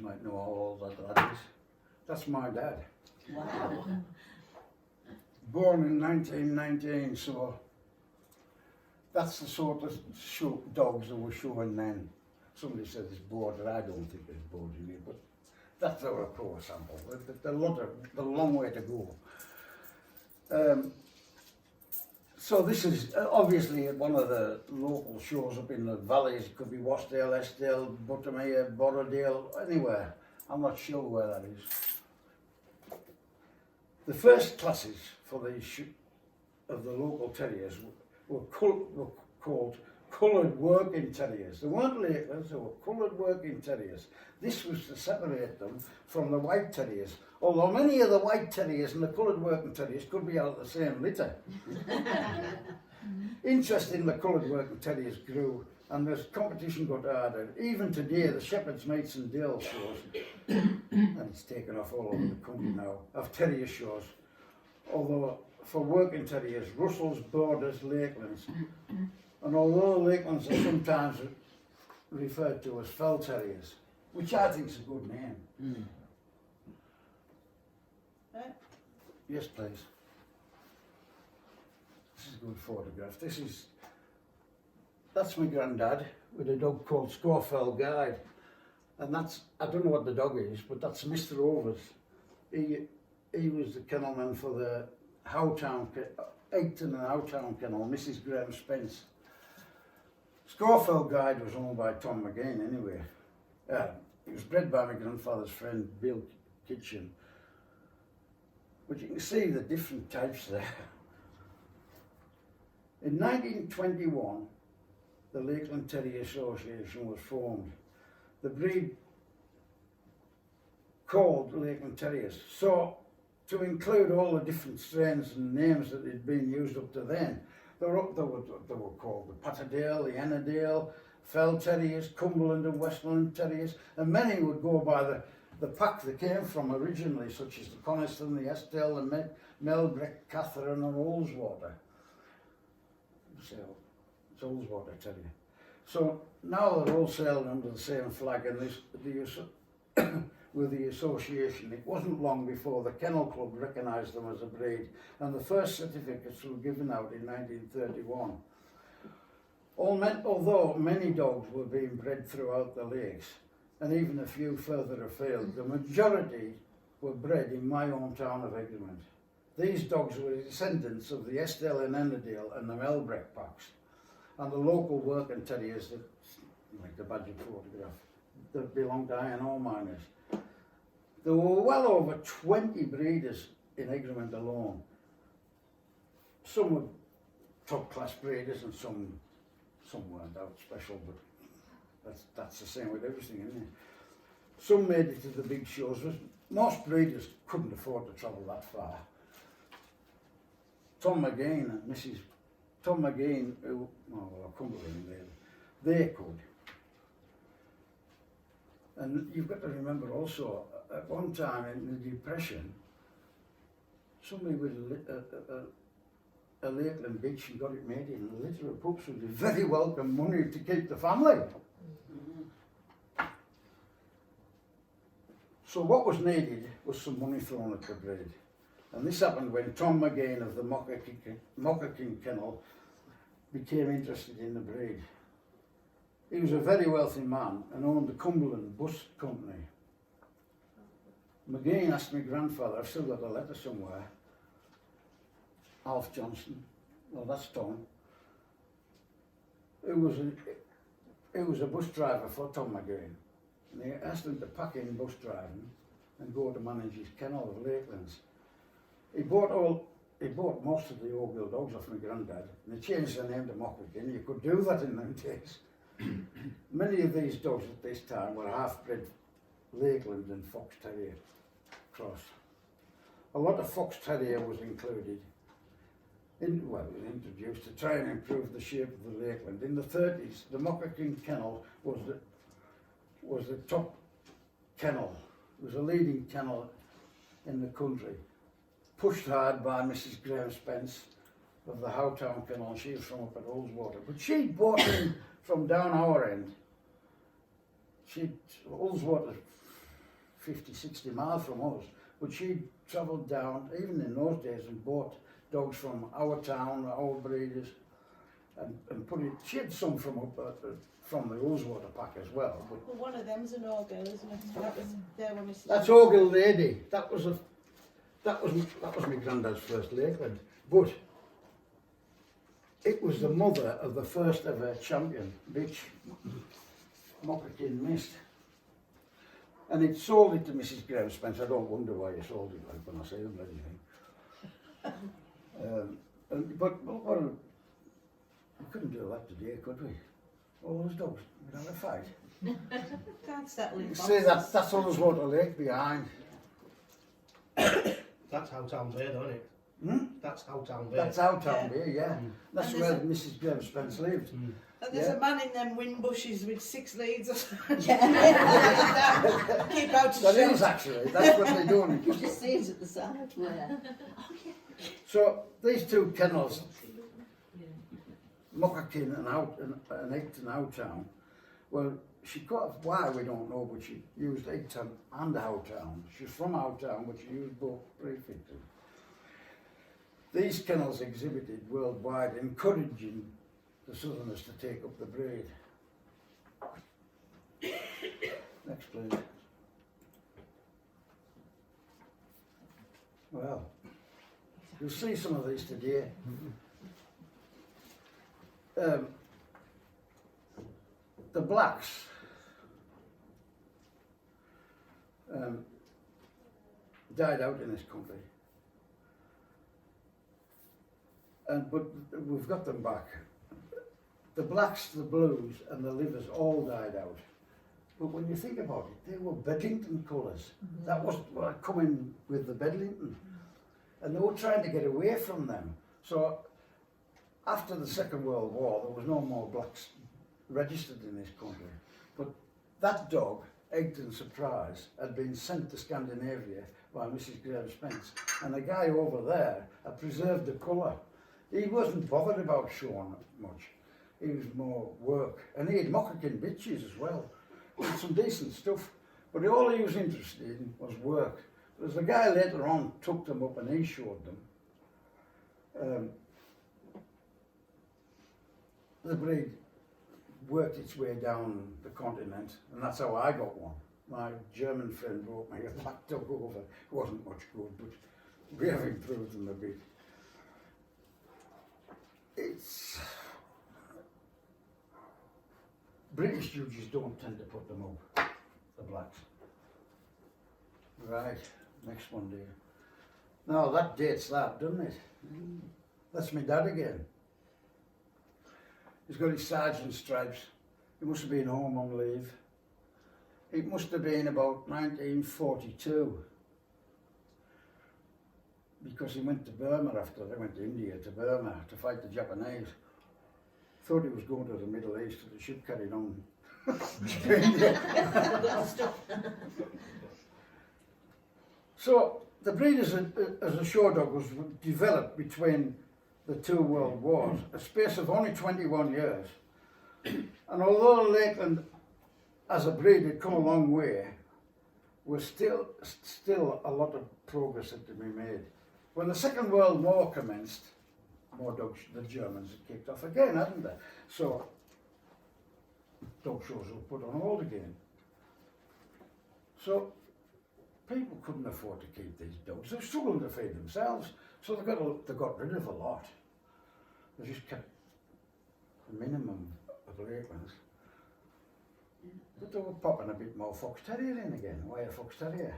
might know how old that is. That's my dad. Wow. Born in 1919, so that's the sort of dogs that were showing then. Somebody said it's border. I don't think it's border here, but that's our core sample. The long way to go. So this is obviously one of the local shows up in the valleys. It could be Wasdale, Eskdale, Buttermere, Borrowdale, anywhere. I'm not sure where that is. The first classes for the of the local terriers were called coloured working terriers. They weren't Lakelands, they were coloured working terriers. This was to separate them from the white terriers, although many of the white terriers and the coloured working terriers could be out of the same litter. Interest in the coloured working terriers grew, and the competition got harder. Even today, the Shepherd's Mates and Dale shows, and it's taken off all over the country now, of terrier shows. Although for working terriers, Russells, Borders, Lakelands, and although Lakelands are sometimes referred to as fell terriers, which I think is a good name. Mm. Yes, please. This is a good photograph. That's my granddad with a dog called Scawfell Guide, and that's, I don't know what the dog is, but that's Mr. Overs. He was the kennelman for the Howtown, Egton and Howtown kennel, Mrs. Graham Spence. Scawfell Guide was owned by Tom McGain anyway. He was bred by my grandfather's friend Bill Kitchen. But you can see the different types there. In 1921, the Lakeland Terrier Association was formed. The breed called Lakeland Terriers. So, to include all the different strains and names that had been used up to then, they were called the Patterdale, the Ennerdale, Fell Terriers, Cumberland and Westmoreland Terriers, and many would go by the pack they came from originally, such as the Coniston, the Eskdale, the Melbreck, Catherine and Ullswater. So, it's Ullswater Terrier. So now they're all sailed under the same flag, and with the association. It wasn't long before the Kennel Club recognised them as a breed, and the first certificates were given out in 1931. Although many dogs were being bred throughout the lakes, and even a few further afield, the majority were bred in my hometown of Egremont. These dogs were descendants of the Eskdale and Ennerdale and the Melbreck packs, and the local working terriers that, like the badger photograph, that belonged to iron ore miners. There were well over 20 breeders in Egremont alone. Some were top class breeders and some weren't out special, but that's the same with everything, isn't it? Some made it to the big shows. Most breeders couldn't afford to travel that far. Tom McGain and Mrs. Tom McGain, who, well, Cumberland, they could. And you've got to remember also, at one time in the Depression, somebody with a Lakeland bitch and got it made in a litter of pups would be very welcome money to keep the family. Mm-hmm. So what was needed was some money thrown at the breed. And this happened when Tom McGain of the Mocker King Kennel became interested in the breed. He was a very wealthy man and owned the Cumberland Bus Company. McGain asked my grandfather, I've still got a letter somewhere, Alf Johnston, well that's Tom, who was a bus driver for Tom McGain. And he asked him to pack in bus driving and go to manage his kennel of Lakelands. He bought most of the Oregill dogs off my granddad, and they changed their name to Mockrigan. You could do that in them days. Many of these dogs at this time were half-bred Lakeland and Fox Terrier cross. A lot of Fox Terrier was included, introduced to try and improve the shape of the Lakeland. In the 30s, the Mocker King Kennel was the top kennel. It was a leading kennel in the country. Pushed hard by Mrs. Graham Spence of the Howtown Kennel. She was from up at Ullswater. But she bought in from down our end. Ullswater 50, 60 miles from us, but she travelled down, even in those days, and bought dogs from our town, our breeders, and put it. She had some from up from the Rosewater pack as well. But well, one of them's an Oregill, isn't it? That was there when we started. that's Oregill Lady. That was my granddad's first Lakeland, but it was the mother of the first ever champion, which Mockerkin missed. And it sold it to Mrs. Graham Spence. I don't wonder why you sold it, like when I say the bloody thing. But we couldn't do that today, could we? All those dogs, we'd have a fight. Can't settle in You boxes. see, that's all there's water lake behind. That's how town's here, don't it? Hmm? That's how town's here. That's our town here, yeah. That's And where there's Mrs. Graham Spence lived. Mm. And there's Yeah. a man in them wind bushes with 6 leads or something. Yeah. Keep out of That shot. is actually, that's what they're doing. You just see it at the side. Yeah. So these two kennels, Mockerkin and Egton Howtown, well, she got, why we don't know, but she used Egton and Howtown. She's from Howtown, but she used both prefixes. These kennels exhibited worldwide, encouraging the Southerners to take up the breed. Next, please. Well, you'll see some of these today. The blacks, died out in this country, but we've got them back. The blacks, the blues, and the livers all died out. But when you think about it, they were Bedlington colours. That was coming with the Bedlington, and they were trying to get away from them. So after the Second World War, there was no more blacks registered in this country. But that dog, Egton Surprise, had been sent to Scandinavia by Mrs. Graham Spence, and the guy over there had preserved the colour. He wasn't bothered about showing much. He was more work, and he had Mockerkin bitches as well. With some decent stuff, but all he was interested in was work. There's a guy later on took them up and he showed them. The breed worked its way down the continent, and that's how I got one. My German friend brought me a black dog over. It wasn't much good, but we have improved them a bit. It's British judges don't tend to put them up, the blacks. Right, next one, dear. Now that dates that, doesn't it? That's my dad again. He's got his sergeant stripes. He must have been home on leave. It must have been about 1942. Because he went to Burma after, they went to India, to Burma to fight the Japanese. Thought he was going to the Middle East, the ship carried on to India. So the breed as a show dog was developed between the two world wars, a space of only 21 years. And although Lakeland as a breed had come a long way, was still a lot of progress had to be made. When the Second World War commenced, more dogs, the Germans had kicked off again, hadn't they? So dog shows were put on hold again. So people couldn't afford to keep these dogs. They were struggling to feed themselves, so they got rid of a lot. They just kept a minimum of Lakelands. But they were popping a bit more Fox Terrier in again. Why a Fox Terrier?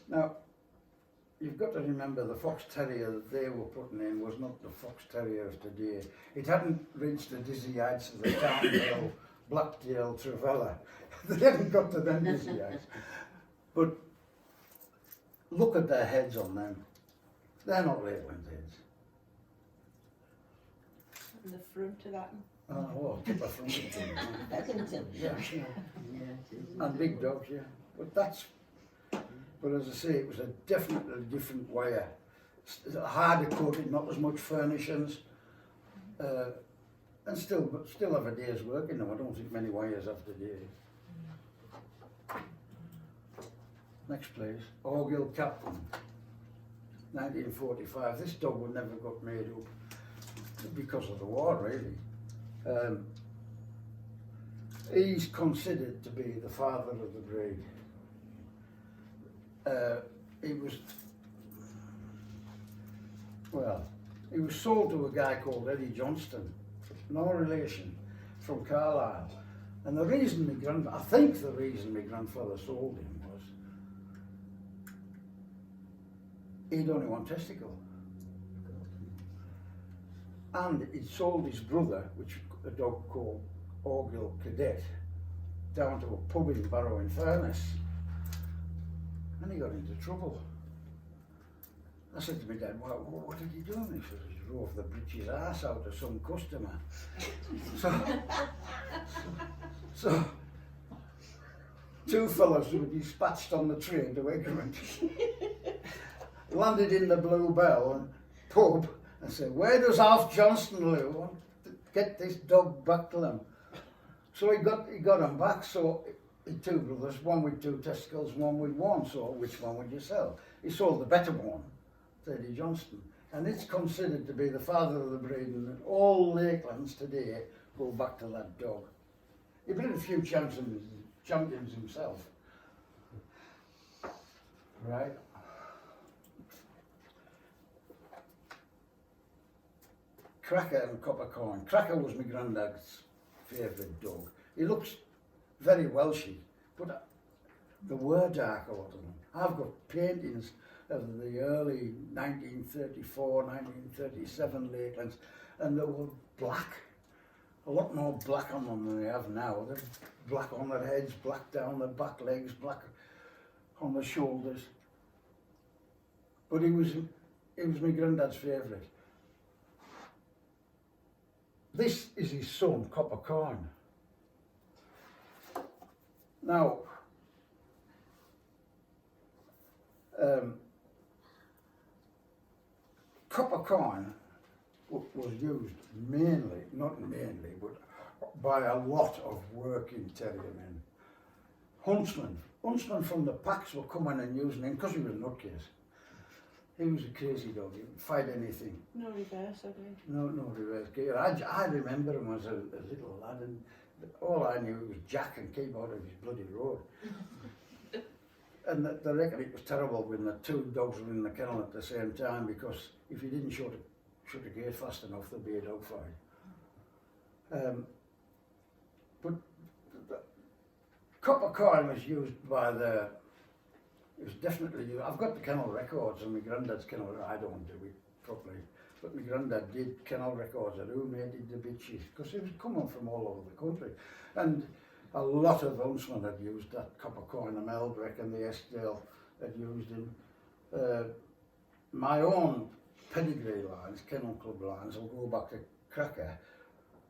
Now, you've got to remember the Fox Terrier that they were putting in was not the Fox Terrier of today. It hadn't reached the dizzy heights of the Tarndale, Blacktail, Travella. They hadn't got to them dizzy heights. But look at their heads on them. They're not Lakeland heads. And the front of that. Oh, well, keep a front of them. Bedlington. Yeah, yeah. Yeah, it is. And big dogs, yeah. But as I say, it was a definitely different wire. Harder coated, not as much furnishings, and still have a day's work in them. I don't think many wires have today. Next please. Oregill Captain. 1945. This dog would never got made up because of the war, really. He's considered to be the father of the breed. He was sold to a guy called Eddie Johnston, no relation, from Carlisle. And the reason I think the reason my grandfather sold him was he'd only one testicle. And he'd sold his brother, which a dog called Oregill Cadet, down to a pub in Barrow in Furness. And he got into trouble. I said to my dad, well, what did he do? And he said, he drove the bitch's ass out of some customer. So two fellows who were dispatched on the train to Egremont landed in the Blue Bell and pub and said, where does Alf Johnston live? I want to get this dog back to them. So he got him back. So two brothers, one with two testicles, one with one. So which one would you sell? He sold the better one, Eddie Johnston, and it's considered to be the father of the breed, and all Lakelands today go back to that dog. He bred a few champions himself. Right. Cracker and Coppercorn. Cracker was my granddad's favourite dog. He looks very Welshy, but they were dark, a lot of them. I've got paintings of the early 1934, 1937 Lakelands, and they were black. A lot more black on them than they have now. They're black on their heads, black down their back legs, black on their shoulders. But he was my granddad's favourite. This is his son, Coppercorn. Now, Coppercorn was used mainly, not mainly, but by a lot of working terrier men. Huntsmen from the packs were coming and using him because he was a nutcase. He was a crazy dog, he would fight anything. No reverse, I think. No reverse gear. I remember him as a little lad, and all I knew was jack and keep out of his bloody road. And they reckon it was terrible when the two dogs were in the kennel at the same time, because if you didn't shut the gate fast enough, there'd be a dog fight. But the Coppercorn was used by it was definitely used. I've got the kennel records, and my granddad's kennel, I don't do it properly, but my granddad did kennel records of who mated the bitches, because it was coming from all over the country. And a lot of huntsmen had used that Coppercorn, the Melbrick and the Eskdale had used him. My own pedigree lines, kennel club lines, will go back to Cracker,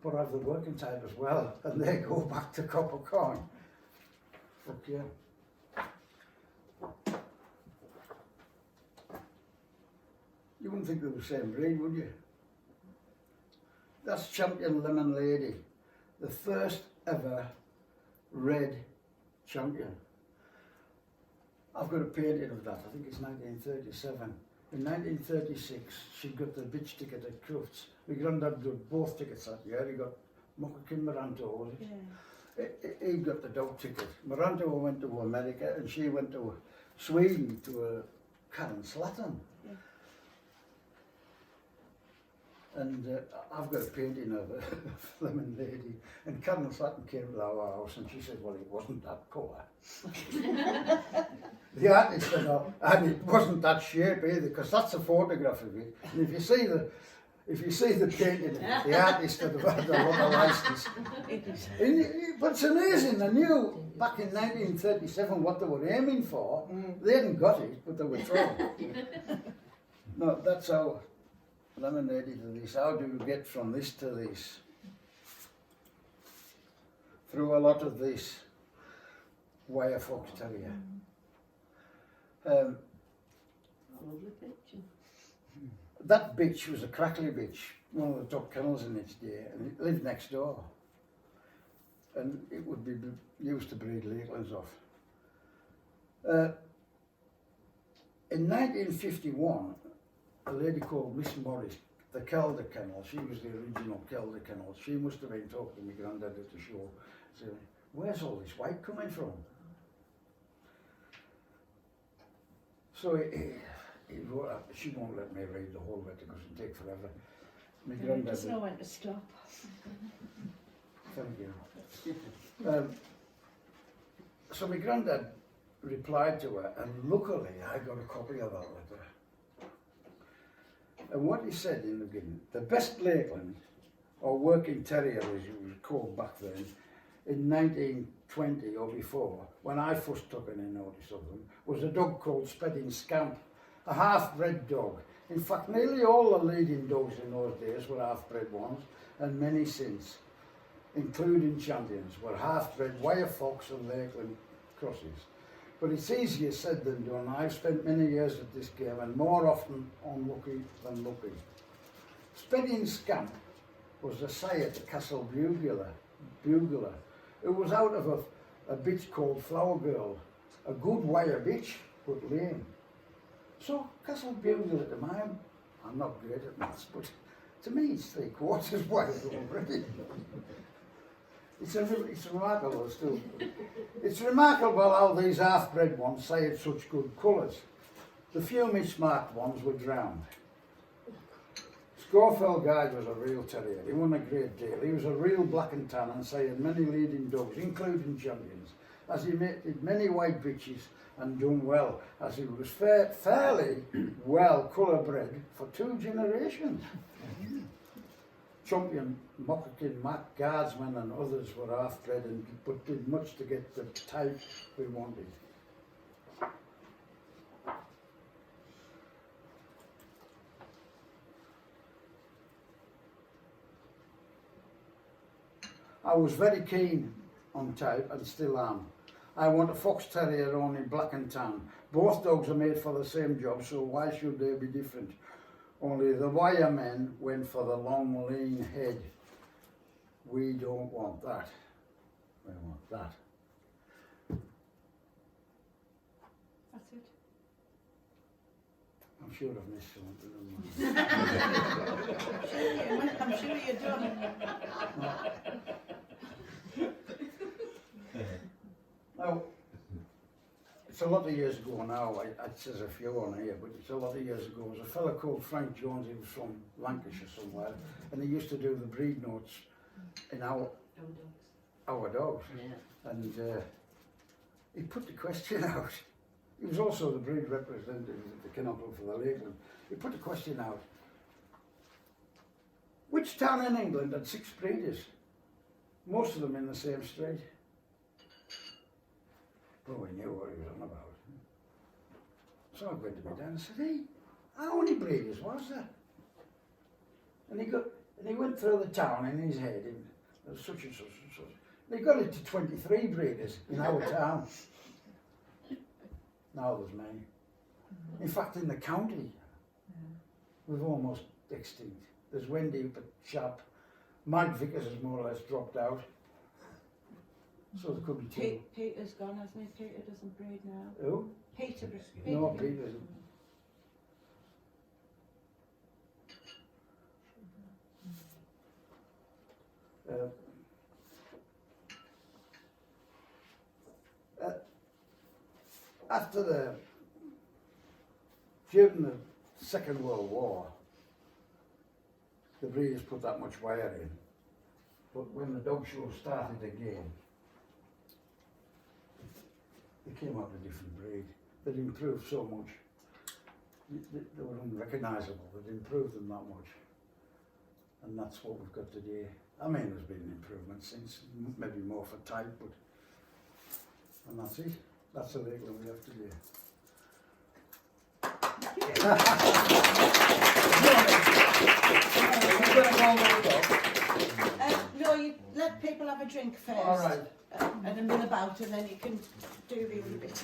but I have the working type as well, and they go back to Coppercorn. Fuck yeah. You wouldn't think they were the same breed, would you? That's Champion Lemon Lady, the first ever red champion. I've got a painting of that, I think it's 1937. In 1936, she got the bitch ticket at Crufts. My granddad got both tickets that year. He got Muckakin Maranto, was it? Yeah. He got the dog ticket. Maranto went to America, and she went to Sweden to a Karen Slatten. Yeah. And I've got a painting of a Lemon Lady, and Karen Slatten came to our house, and she said, well, it wasn't that colour. The artist said, no, and it wasn't that shape either, because that's a photograph of it. And if you see the painting of it, the artist had had a lot of license. But it's amazing, they knew back in 1937 what they were aiming for. They hadn't got it, but they were trying. No, that's how Lemon Lady to this. How do you get from this to this? Through a lot of this wire fox terrier. Lovely picture. That bitch was a crackly bitch, one of the top kennels in its day, and it lived next door. And it would be used to breed Lakelands off. In 1951, a lady called Miss Morris, the Calder Kennel, she was the original Calder Kennel, she must have been talking to my granddad at the show, saying, where's all this white coming from? So she won't let me read the whole letter because it'll take forever. My He granddad, doesn't know when to stop. thank you. So my granddad replied to her, and luckily I got a copy of that letter. And what he said in the beginning, the best Lakeland, or working terrier as it was called back then, in 1920 or before, when I first took any notice of them, was a dog called Spedding Scamp, a half-bred dog. In fact, nearly all the leading dogs in those days were half-bred ones, and many since, including champions, were half-bred wire fox and Lakeland crosses. But it's easier said than done. I've spent many years at this game and more often unlucky than lucky. Spedding Scamp was a sire to Castle Bugler, who was out of a bitch called Flower Girl, a good wire bitch, but lame. So Castle Bugler at the time, I'm not great at maths, but to me it's 3/4 wire already. It's remarkable still. It's remarkable how these half-bred ones sired such good colours. The few mismarked ones were drowned. Scawfell Guide was a real terrier. He won a great deal. He was a real black and tan and sired many leading dogs, including champions, as he mated many white bitches and done well, as he was fairly well colour-bred for 2 generations. Champion, Moccakin, Mac, Guardsman and others were half-bred but did much to get the type we wanted. I was very keen on type and still am. I want a fox terrier only black and tan. Both dogs are made for the same job, so why should they be different? Only the wire men went for the long, lean head. We don't want that. We want that. That's it. I'm sure I've missed something. I'm sure you're done. Now, it's a lot of years ago now, it says a few on here, but it's a lot of years ago. There was a fellow called Frank Jones, he was from Lancashire somewhere, and he used to do the breed notes in our dogs. Yeah. And he put the question out. He was also the breed representative at the Kennel Club for the Lakeland. He put the question out. Which town in England had 6 breeders? Most of them in the same street. Well, we knew what he was on about. So I went to my dad and said, hey, how many breeders was there? And he went through the town in his head, and there was such and such and such. And he got it to 23 breeders in our town. Now there's many. In fact, in the county, we've almost extinct. There's Wendy up at Sharp. Mike Vickers has more or less dropped out. So there could be 2. Peter's gone, hasn't he? Peter doesn't breed now. Who? Peter. No, Peter isn't. During the Second World War, the breeders put that much wire in. But when the dog show started again, they came out a different breed. They'd improved so much. They were unrecognisable. They'd improved them that much. And that's what we've got today. I mean, there's been an improvement since, maybe more for type, but... And that's it. That's the Lakeland we have today. No, you let people have a drink first. All right. And a mill about, and then you can do the other bit.